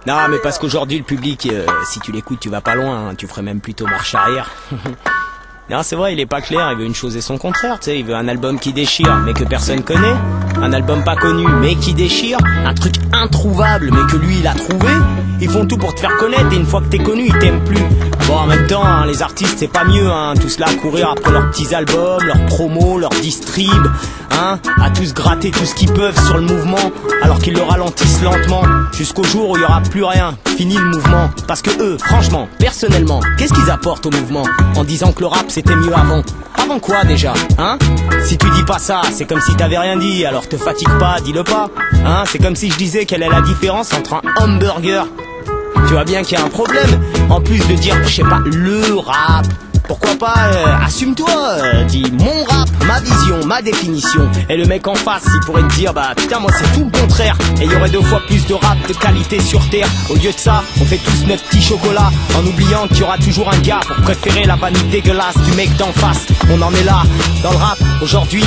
Non, mais parce qu'aujourd'hui, le public, si tu l'écoutes, tu vas pas loin, hein, tu ferais même plutôt marche arrière. Non, c'est vrai, il est pas clair, il veut une chose et son contraire, tu sais, il veut un album qui déchire, mais que personne connaît, un album pas connu, mais qui déchire, un truc introuvable, mais que lui, il a trouvé. Ils font tout pour te faire connaître, et une fois que t'es connu, ils t'aiment plus. Bon, en même temps, hein, les artistes, c'est pas mieux, hein, tous là à courir après leurs petits albums, leurs promos, leurs distribs, hein, à tous gratter tout ce qu'ils peuvent sur le mouvement, alors qu'ils le ralentissent lentement, jusqu'au jour où il y aura plus rien, fini le mouvement. Parce que eux, franchement, personnellement, qu'est-ce qu'ils apportent au mouvement, en disant que le rap c'était mieux avant? Avant quoi déjà, hein? Si tu dis pas ça, c'est comme si t'avais rien dit, alors te fatigue pas, dis-le pas, hein? C'est comme si je disais quelle est la différence entre un hamburger. Tu vois bien qu'il y a un problème, en plus de dire, je sais pas, le rap. Pourquoi pas, assume-toi, dis mon rap, ma vision, ma définition. Et le mec en face, il pourrait te dire, bah putain, moi c'est tout le contraire. Et il y aurait 2 fois plus de rap de qualité sur terre. Au lieu de ça, on fait tous notre petit chocolat, en oubliant qu'il y aura toujours un gars pour préférer la vanille dégueulasse du mec d'en face. On en est là, dans le rap, aujourd'hui,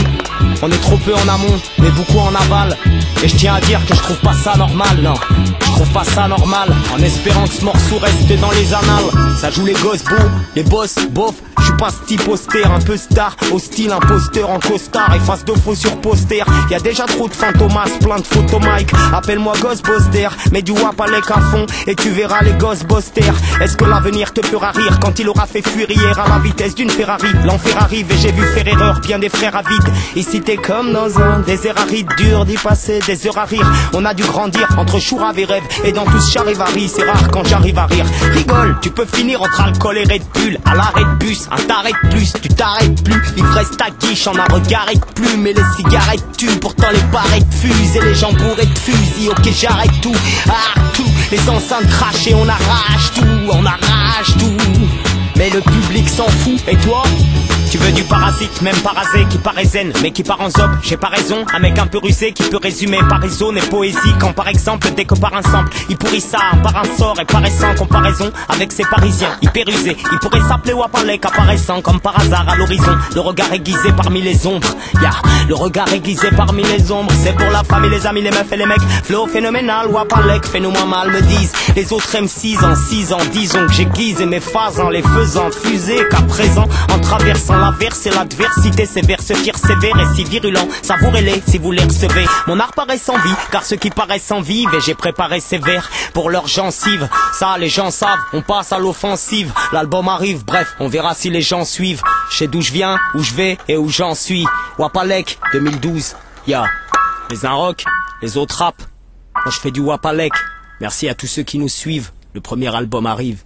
on est trop peu en amont, mais beaucoup en aval. Et je tiens à dire que je trouve pas ça normal, non. Je trouve pas ça normal, en espérant que ce morceau reste dans les annales. Ça joue les gosses beaux, les boss beaux. Je suis pas ce type austère, un peu star, au style imposteur en costard, et face de faux sur poster. Y'a déjà trop de fantomas, plein de photos Mike. Appelle-moi Ghostbuster, mets du Wapalek à fond et tu verras les Ghostbusters. Est-ce que l'avenir te fera rire quand il aura fait fuir hier à la vitesse d'une Ferrari? L'enfer arrive et j'ai vu faire erreur bien des frères avides. Ici t'es comme dans un désert aride, dur d'y passer des heures à rire. On a dû grandir entre chourave et rêve, et dans tout ce charivari, c'est rare quand j'arrive à rire. Rigole, tu peux finir entre alcool et Red Bull, à l'arrêt de bus. T'arrêtes plus, tu t'arrêtes plus. L'ivresse ta guiche, on a regardé plus. Mais les cigarettes tuent, pourtant les barrettes fusent. Et les gens bourrés de fusils, ok j'arrête tout. Ah, tout, les enceintes crachées, on arrache tout. Mais le public s'en fout, et toi? Tu veux du parasite, même parasé, qui paraît zen, mais qui part en zob, j'ai pas raison. Un mec un peu rusé qui peut résumer par zone et poésie. Quand par exemple, dès que par un sample, il pourrit ça, par un sort et paraît sans comparaison avec ces parisiens hyper usés. Il pourrait s'appeler Wapalek, apparaissant comme par hasard à l'horizon. Le regard aiguisé parmi les ombres, le regard aiguisé parmi les ombres. C'est pour la femme et les amis, les meufs et les mecs. Flow phénoménal, Wapalek, fais-nous moins mal, me disent les autres M6 en 6 ans. Disons que j'aiguise mes phases en les faisant fuser, qu'à présent, en traversant l'averse et l'adversité, ces vers se firent sévères et si virulents. Savourez-les si vous les recevez. Mon art paraît sans vie, car ceux qui paraissent en vivent, et j'ai préparé ces vers pour leurs gencives. Ça, les gens savent, on passe à l'offensive. L'album arrive, bref, on verra si les gens suivent. Je sais d'où je viens, où je vais et où j'en suis. Wapalek, 2012. Les uns rock, les autres rap. Moi je fais du Wapalek. Merci à tous ceux qui nous suivent. Le premier album arrive.